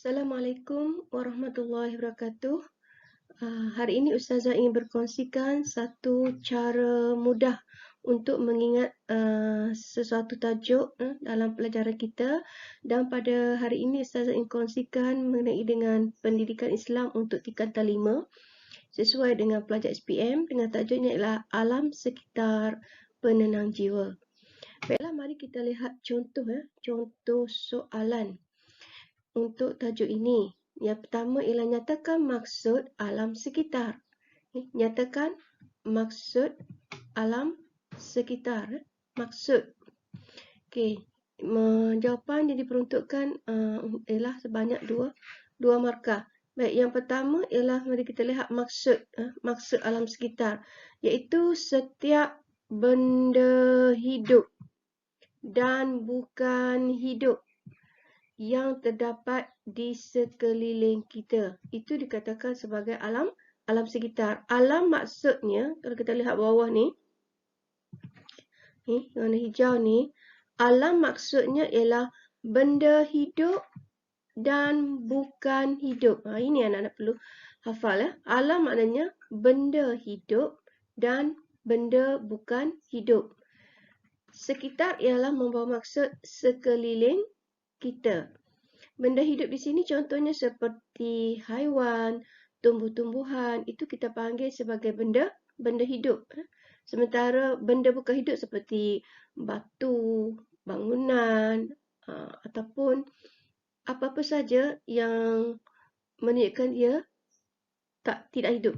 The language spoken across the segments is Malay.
Assalamualaikum warahmatullahi wabarakatuh. Hari ini Ustazah ingin berkongsikan satu cara mudah untuk mengingat sesuatu tajuk dalam pelajaran kita. Dan pada hari ini Ustazah ingin kongsikan mengenai dengan pendidikan Islam untuk tingkatan 5 sesuai dengan pelajar SPM dengan tajuknya ialah Alam Sekitar Penenang Jiwa. Baiklah, mari kita lihat contoh soalan untuk tajuk ini. Yang pertama ialah nyatakan maksud alam sekitar. Nyatakan maksud alam sekitar. Maksud. Okey, jawapan yang diperuntukkan ialah sebanyak dua markah. Baik, yang pertama ialah mari kita lihat maksud alam sekitar, iaitu setiap benda hidup dan bukan hidup yang terdapat di sekeliling kita. Itu dikatakan sebagai alam sekitar. Alam maksudnya, kalau kita lihat bawah ni, warna hijau ni, alam maksudnya ialah benda hidup dan bukan hidup. Ini anak-anak perlu hafal. Alam maknanya benda hidup dan benda bukan hidup. Sekitar ialah membawa maksud sekeliling kita. Benda hidup di sini contohnya seperti haiwan, tumbuh-tumbuhan, itu kita panggil sebagai benda hidup. Sementara benda bukan hidup seperti batu, bangunan, ataupun apa-apa saja yang menunjukkan dia tidak hidup.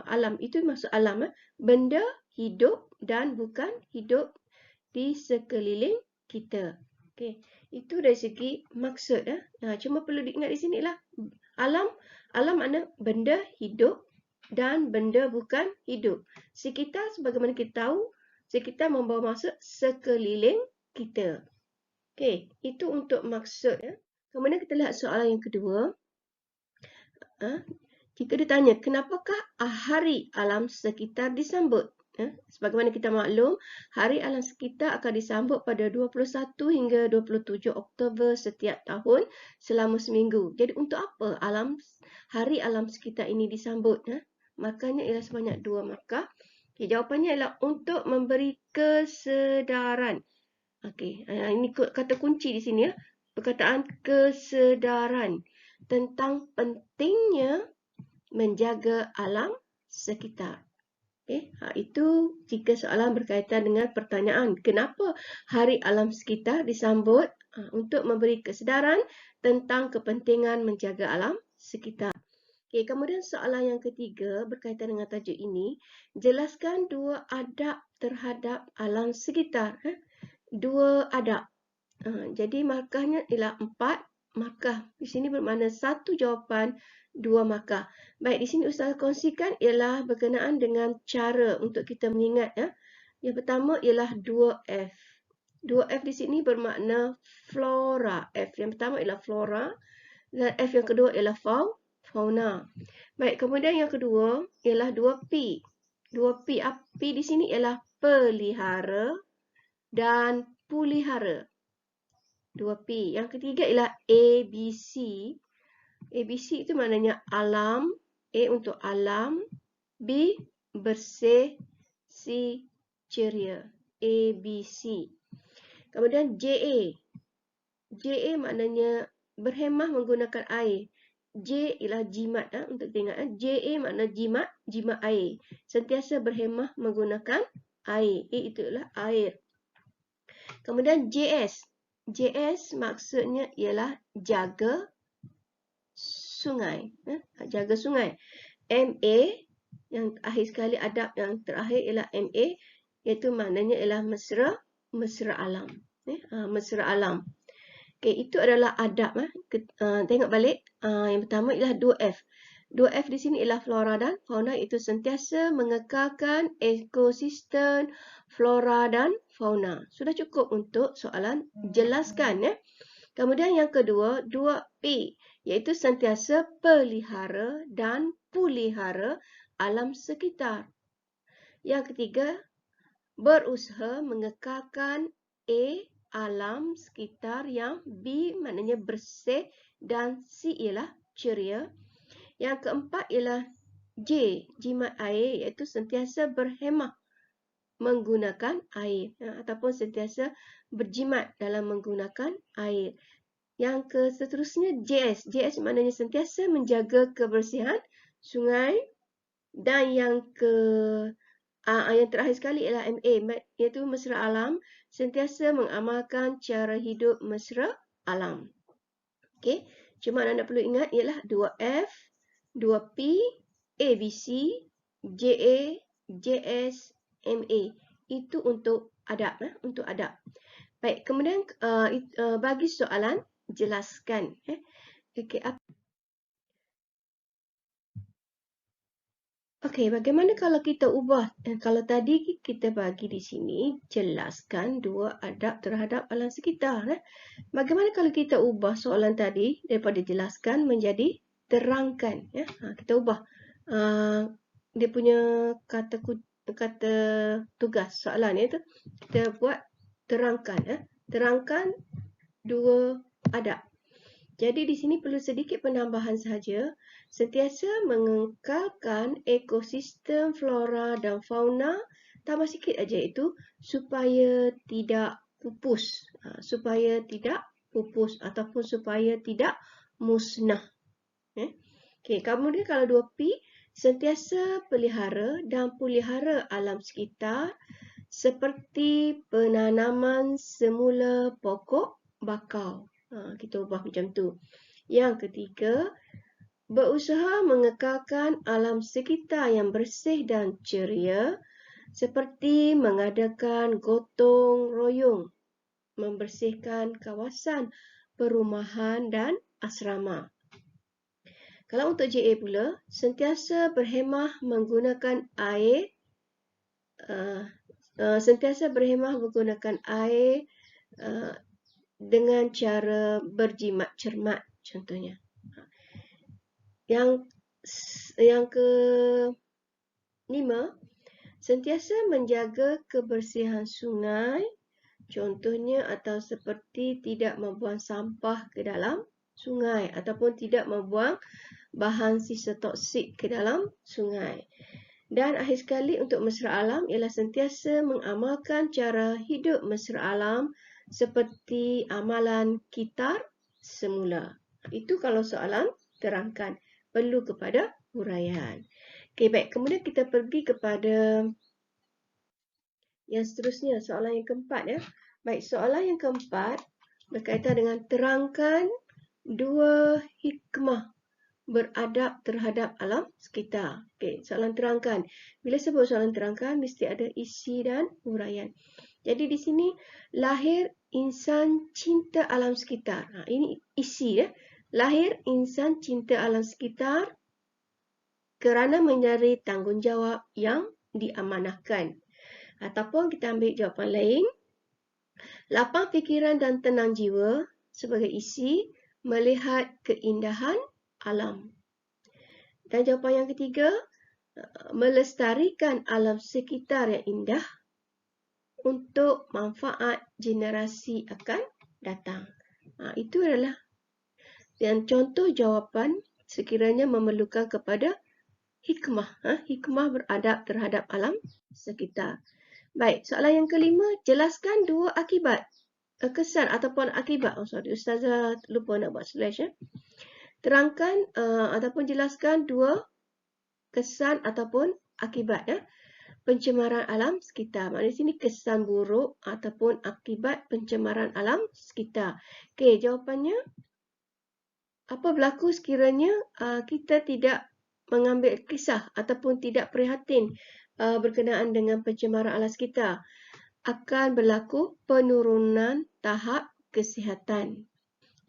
Alam, itu maksud alam. Benda hidup dan bukan hidup di sekeliling kita. Okey, itu dari segi maksud. Cuma perlu diingat di sini lah. Alam makna benda hidup dan benda bukan hidup. Sekitar, sebagaimana kita tahu, sekitar membawa maksud sekeliling kita. Okey, itu untuk maksud. Kemudian kita lihat soalan yang kedua. Jika ditanya, kenapakah Hari Alam Sekitar disambut? Sebagaimana kita maklum, Hari Alam Sekitar akan disambut pada 21 hingga 27 Oktober setiap tahun selama seminggu. Jadi untuk apa Hari Alam Sekitar ini disambut? Markahnya ialah sebanyak 2 markah. Jawapannya ialah untuk memberi kesedaran. Ini kata kunci di sini. Perkataan kesedaran tentang pentingnya menjaga alam sekitar. Itu jika soalan berkaitan dengan pertanyaan kenapa Hari Alam Sekitar disambut untuk memberi kesedaran tentang kepentingan menjaga alam sekitar. Kemudian soalan yang ketiga berkaitan dengan tajuk ini, jelaskan 2 adab terhadap alam sekitar. 2 adab. Jadi markahnya ialah 4 markah. Di sini bermakna 1 jawapan 2 markah. Baik, di sini Ustaz kongsikan ialah berkenaan dengan cara untuk kita mengingat. Yang pertama ialah 2F. 2F di sini bermakna flora. F yang pertama ialah flora dan F yang kedua ialah fauna. Baik, kemudian yang kedua ialah 2P. 2P. P di sini ialah pelihara dan pulihara. 2P. Yang ketiga ialah ABC. ABC itu maknanya alam. A untuk alam. B bersih. C ceria. ABC. Kemudian JA. JA maknanya berhemah menggunakan air. J ialah jimat. Untuk kita ingat. JA makna jimat air. Sentiasa berhemah menggunakan air. A itu ialah air. Kemudian JS. JS maksudnya ialah jaga sungai. Jaga sungai. MA, yang akhir sekali adab yang terakhir ialah MA, iaitu maknanya ialah mesra alam. Mesra alam. Itu adalah adab. Tengok balik. Yang pertama ialah 2F. 2F di sini ialah flora dan fauna, iaitu sentiasa mengekalkan ekosistem flora dan fauna. Sudah cukup untuk soalan jelaskan. Kemudian yang kedua, 2P, iaitu sentiasa pelihara dan pulihara alam sekitar. Yang ketiga, berusaha mengekalkan alam sekitar, yang B maknanya bersih dan C ialah ceria. Yang keempat ialah J, jimat air, iaitu sentiasa berhemah menggunakan air ataupun sentiasa berjimat dalam menggunakan air. Yang seterusnya JS. JS maknanya sentiasa menjaga kebersihan sungai. Dan yang terakhir sekali ialah MA, iaitu mesra alam, sentiasa mengamalkan cara hidup mesra alam. Okey, cuma anda perlu ingat ialah 2F, 2P, ABC, JA, JS, MA. Itu untuk adab, untuk adab. Baik, kemudian bagi soalan, jelaskan. Okey, Okey, bagaimana kalau kita ubah? Kalau tadi kita bagi di sini, jelaskan dua adab terhadap alam sekitar. Bagaimana kalau kita ubah soalan tadi daripada jelaskan menjadi terangkan? Kita ubah dia punya kata tugas soalan itu. Kita buat terangkan. Terangkan dua adab. Jadi di sini perlu sedikit penambahan sahaja. Sentiasa mengekalkan ekosistem flora dan fauna. Tambah sikit aja itu supaya tidak pupus. Supaya tidak pupus ataupun supaya tidak musnah. Okay. Kemudian kalau 2P, sentiasa pelihara dan pelihara alam sekitar seperti penanaman semula pokok bakau. Kita ubah macam tu. Yang ketiga, berusaha mengekalkan alam sekitar yang bersih dan ceria seperti mengadakan gotong royong, membersihkan kawasan perumahan dan asrama. Kalau untuk JA pula, sentiasa berhemah menggunakan air, dengan cara berjimat cermat contohnya. Yang kelima, sentiasa menjaga kebersihan sungai, contohnya atau seperti tidak membuang sampah ke dalam sungai ataupun tidak membuang bahan sisa toksik ke dalam sungai. Dan akhir sekali untuk mesra alam ialah sentiasa mengamalkan cara hidup mesra alam seperti amalan kitar semula. Itu kalau soalan terangkan. Perlu kepada huraian. Okey, baik. Kemudian kita pergi kepada yang seterusnya, soalan yang keempat. Baik, soalan yang keempat berkaitan dengan terangkan dua hikmah beradab terhadap alam sekitar. Okey, soalan terangkan. Bila sebut soalan terangkan, mesti ada isi dan huraian. Jadi di sini lahir insan cinta alam sekitar. Ini isi ya. Lahir insan cinta alam sekitar kerana mencari tanggungjawab yang diamanahkan. Ataupun kita ambil jawapan lain. Lapang fikiran dan tenang jiwa sebagai isi melihat keindahan alam. Dan jawapan yang ketiga, melestarikan alam sekitar yang indah untuk manfaat generasi akan datang. Itu adalah dan contoh jawapan sekiranya memerlukan kepada hikmah. Hikmah beradab terhadap alam sekitar. Baik, soalan yang kelima, jelaskan dua akibat. Kesan ataupun akibat. Ustazah lupa nak buat slash. Terangkan ataupun jelaskan dua kesan ataupun akibat. Pencemaran alam sekitar. Maknanya sini kesan buruk ataupun akibat pencemaran alam sekitar. Okey, jawapannya apa berlaku sekiranya kita tidak mengambil kisah ataupun tidak prihatin berkenaan dengan pencemaran alam sekitar. Akan berlaku penurunan tahap kesihatan.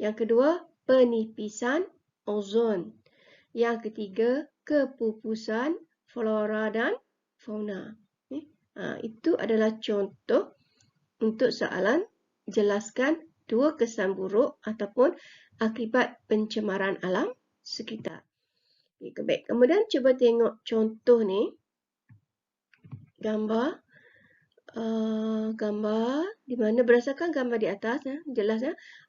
Yang kedua, penipisan ozon. Yang ketiga, kepupusan flora dan fauna. Itu adalah contoh untuk soalan jelaskan dua kesan buruk ataupun akibat pencemaran alam sekitar. Baik. Kemudian cuba tengok contoh ni. Gambar gambar di mana berdasarkan gambar di atas jelas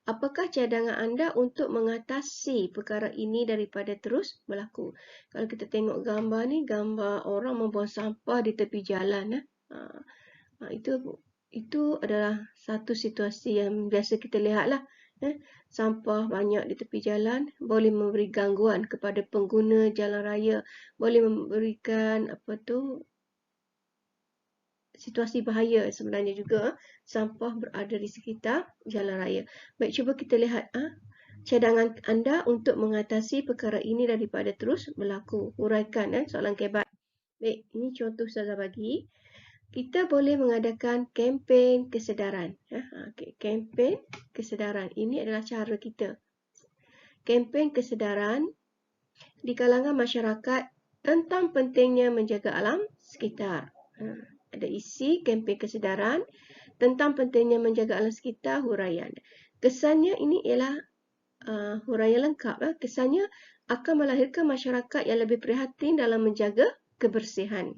apakah cadangan anda untuk mengatasi perkara ini daripada terus berlaku. Kalau kita tengok gambar ni, gambar orang membuang sampah di tepi jalan itu adalah satu situasi yang biasa kita lihatlah. Sampah banyak di tepi jalan boleh memberi gangguan kepada pengguna jalan raya, boleh memberikan situasi bahaya sebenarnya juga sampah berada di sekitar jalan raya. Baik, cuba kita lihat cadangan anda untuk mengatasi perkara ini daripada terus berlaku. Huraikan soalan kebat. Baik, ini contoh Ustazah bagi. Kita boleh mengadakan kempen kesedaran. Kempen kesedaran. Ini adalah cara kita. Kempen kesedaran di kalangan masyarakat tentang pentingnya menjaga alam sekitar. Ada isi kempen kesedaran tentang pentingnya menjaga alam sekitar, huraian. Kesannya ini ialah huraian lengkap. Kesannya akan melahirkan masyarakat yang lebih prihatin dalam menjaga kebersihan.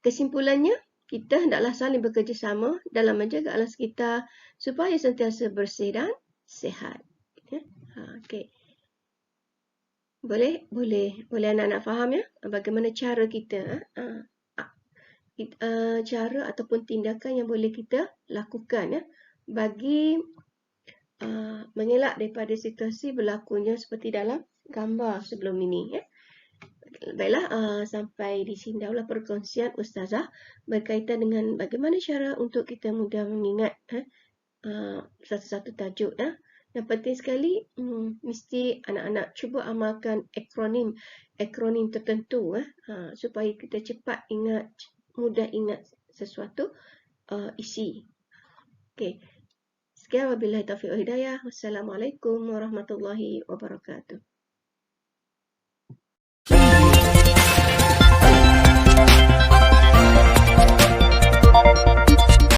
Kesimpulannya, kita hendaklah saling bekerjasama dalam menjaga alam sekitar supaya sentiasa bersih dan sihat. Okey. Boleh anak-anak faham bagaimana cara kita cara ataupun tindakan yang boleh kita lakukan bagi mengelak daripada situasi berlakunya seperti dalam gambar sebelum ini. Baiklah, sampai di sini dahulu perkongsian Ustazah berkaitan dengan bagaimana cara untuk kita mudah mengingat satu-satu tajuk. Yang penting sekali, mesti anak-anak cuba amalkan akronim tertentu supaya kita cepat ingat, mudah ingat sesuatu isi. Okey. Sekian, wabillahi taufiq wal hidayah. Wassalamualaikum warahmatullahi wabarakatuh.